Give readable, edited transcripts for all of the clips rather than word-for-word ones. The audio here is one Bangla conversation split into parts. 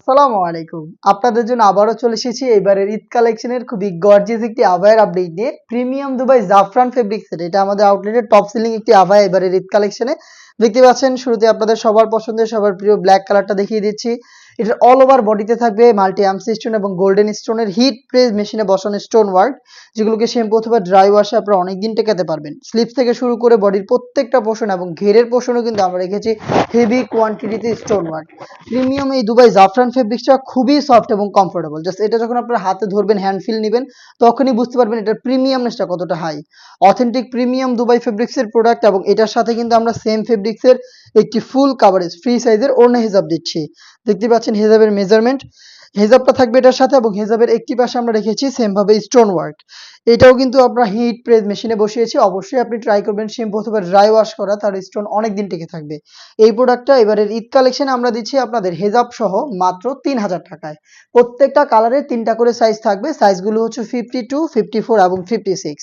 আসসালামু আলাইকুম। আপনাদের জন্য আবারও চলে এসেছি এবারের ঈদ কালেকশনের খুবই গর্জিয়াস একটি আবায়ার আপডেট নিয়ে। প্রিমিয়াম দুবাই জাফরান ফেব্রিক্সের এটা আমাদের আউটলেটের টপ সেলিং একটি আবায়া এবারের ঈদ কালেকশনে। দেখতে পাচ্ছেন শুরুতে আপনাদের সবার পছন্দের সবার প্রিয় ব্ল্যাক কালারটা দেখিয়ে দিচ্ছি। এটার অল ওভার বডিতে থাকবে মাল্টি আর্মস স্টোন এবং গোল্ডেন স্টোনের হিট প্রেস মেশিনে বসানো স্টোন ওয়ার্ক, যেগুলোকে শ্যাম্পু অথবা ড্রাই ওয়াশে আপনারা অনেকদিন টেকাতে পারবেন। স্লিপস থেকে শুরু করে বডির প্রত্যেকটা পোর্শন এবং ঘেরের পোর্শনও কিন্তু আমরা রেখেছি হেভি কোয়ান্টিটিতে স্টোন ওয়ার্ক। প্রিমিয়াম এই দুবাই জাফরান ফেব্রিক্সটা খুবই সফট এবং কমফোর্টেবল। জাস্ট এটা যখন আপনারা হাতে ধরবেন, হ্যান্ড ফিল নেবেন, তখনই বুঝতে পারবেন এটার প্রিমিয়ামনেসটা কতটা হাই। অথেন্টিক প্রিমিয়াম দুবাই ফেব্রিক্সের প্রোডাক্ট এবং এটার সাথে কিন্তু আমরা সেম ফেব্রিক্সের একটি ফুল কাভারেজ ফ্রি সাইজের ওড়না হিজাব দিচ্ছি। দেখতে পাচ্ছেন হিজাবের মেজারমেন্ট, হিজাবটা থাকবে এটার সাথে এবং হিজাবের একটি পাশে আমরা রেখেছি সেম ভাবে স্টোন ওয়ার্ক। এটাও কিন্তু আমরা হিট প্রেস মেশিনে বসিয়েছি। অবশ্যই আপনি ট্রাই করবেন শ্যাম্পু অথবা ড্রাই ওয়াশ করা, তার স্টোন অনেক দিন টিকে থাকবে। এই প্রোডাক্টটা এবারের ঈদ কালেকশনে আমরা দিচ্ছি আপনাদের হেজাব সহ মাত্র ৩,০০০ টাকায়। প্রত্যেকটা কালারের ৩টা করে সাইজ থাকবে। সাইজগুলো হচ্ছে 52, 54 এবং 56।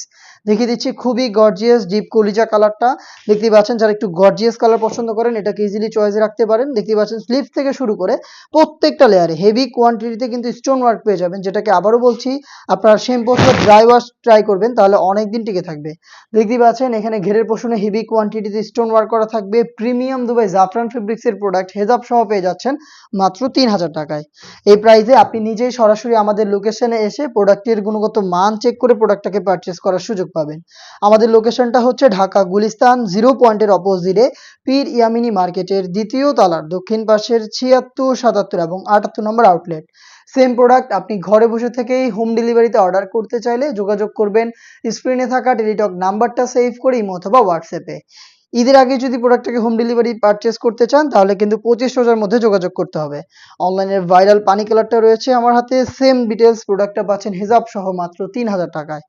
দেখিয়ে দিচ্ছি খুবই গর্জিয়াস ডিপ কলিজা কালারটা। দেখতে পাচ্ছেন যারা একটু গর্জিয়াস কালার পছন্দ করেন এটাকে ইজিলি চয়েসে রাখতে পারেন। দেখতে পাচ্ছেন স্লিভস থেকে শুরু করে প্রত্যেকটা লেয়ারে হেভি কোয়ান্টিটিতে কিন্তু স্টোন ওয়ার্ক পেয়ে যাবেন, যেটাকে আবারও বলছি আপনারা শ্যাম্পু অথবা ড্রাই ওয়াশ ট্রাই করবেন, তাহলে অনেক দিন টিকে থাকবে। দেখতে পাচ্ছেন এখানে ঘেরের পোষণে হেভি কোয়ান্টিটিতে স্টোন ওয়ার্ক করা থাকবে। প্রিমিয়াম দুবাই জাফরান ফেব্রিক্সের প্রোডাক্ট হেজাব সহ পেয়ে যাচ্ছেন মাত্র ৩,০০০ টাকায়। এই প্রাইসে আপনি নিজেই সরাসরি আমাদের লোকেশনে এসে প্রোডাক্টের গুণগত মান চেক করে প্রোডাক্টটাকে পারচেস করার সুযোগ পাবেন। আমাদের লোকেশনটা হচ্ছে ঢাকা গুলিস্তান 0 পয়েন্টের অপোজিটে পীর ইয়ামিনী মার্কেটের দ্বিতীয় তলার দক্ষিণ পাশের ৭৬, ৭৭ এবং ৭৮ নম্বর আউটলেট। সেম প্রোডাক্ট আপনি ঘরে বসে থেকেই হোম ডেলিভারিতে অর্ডার করতে চাইলে যোগাযোগ করবেন স্ক্রিনে থাকা টেলিটক নাম্বারটা সেভ করে ইমো অথবা হোয়াটসঅ্যাপে। ঈদের আগে যদি প্রোডাক্টটাকে হোম ডেলিভারি পারচেস করতে চান তাহলে কিন্তু ২৫ রোজার মধ্যে যোগাযোগ করতে হবে। অনলাইনের ভাইরাল পানি কালারটা রয়েছে আমার হাতে, সেম ডিটেলস প্রোডাক্টটা পাচ্ছেন হিজাব সহ মাত্র ৩,০০০ টাকায়।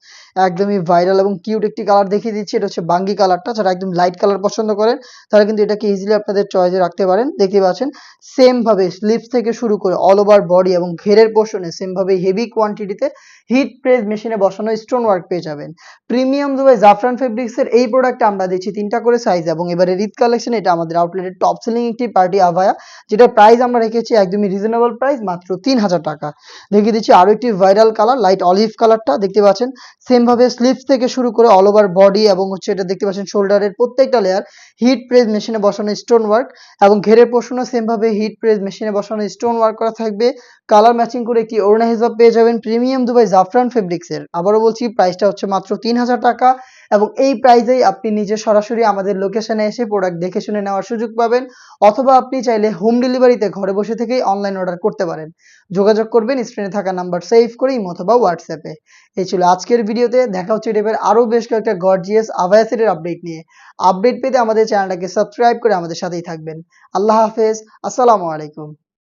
একদমই ভাইরাল এবং কিউট একটি কালার দেখিয়ে দিচ্ছি। এটা হচ্ছে বাঙ্গি কালারটা। যারা একদম লাইট কালার পছন্দ করেন তারা কিন্তু এটাকে ইজিলি আপনাদের চয়েসে রাখতে পারেন। দেখতে পাচ্ছেন সেম ভাবে স্লিভস থেকে শুরু করে অল ওভার বডি এবং ঘেরের পোর্শনে সেম ভাবে হেভি কোয়ান্টিটিতে হিট প্রেস মেশিনে বসানো স্টোন ওয়ার্ক পেয়ে যাবেন। প্রিমিয়াম দুবাই জাফরান ফেব্রিক্সের এই প্রোডাক্টটা আমরা দিচ্ছি ৩টা করে সাইজ এবং এবারে ঈদ কালেকশন এটা আমাদের আউটলেটের টপ সেলিং একটি পার্টি আভায়া, যেটার প্রাইস আমরা রেখেছি একদমই রিজনেবল প্রাইস মাত্র ৩,০০০ টাকা। দেখিয়ে দিচ্ছি আরো একটি ভাইরাল কালার লাইট অলিভ কালারটা। দেখতে পাচ্ছেন সেম ভাবে স্লিভস থেকে শুরু করে অল ওভার বডি এবং হচ্ছে এটা দেখতে পাচ্ছেন শোল্ডারের প্রত্যেকটা লেয়ার হিট প্রেস মেশিনে বসানো স্টোন ওয়ার্ক এবং ঘেরের পোর্শনও সেম ভাবে হিট প্রেস মেশিনে বসানো স্টোন ওয়ার্ক করা থাকবে। কালার ম্যাচিং করে একটি ওড়না হিজাব পেয়ে যাবেন প্রিমিয়াম দুবাই জাফরান ফেব্রিক্সের। আবারও বলছি প্রাইসটা হচ্ছে মাত্র ৩,০০০ টাকা এবং এই প্রাইসেই আপনি নিজে সরাসরি আমাদের লোকেশনে এসে প্রোডাক্ট দেখে শুনে নেওয়ার সুযোগ পাবেন, অথবা আপনি চাইলে হোম ডেলিভারিতে ঘরে বসে থেকেই অনলাইন অর্ডার করতে পারেন। যোগাযোগ করবেন স্ক্রিনে থাকা নাম্বার সেভ করে ইমো অথবা হোয়াটসঅ্যাপে। এই ছিল আজকের ভিডিওতে। দেখা হচ্ছে এটার আরো বেশ কয়েকটা গর্জিয়াস আভায়া সেটের আপডেট নিয়ে। আপডেট পেতে আমাদের চ্যানেলটাকে সাবস্ক্রাইব করে আমাদের সাথেই থাকবেন। আল্লাহ হাফেজ, আসসালামু আলাইকুম।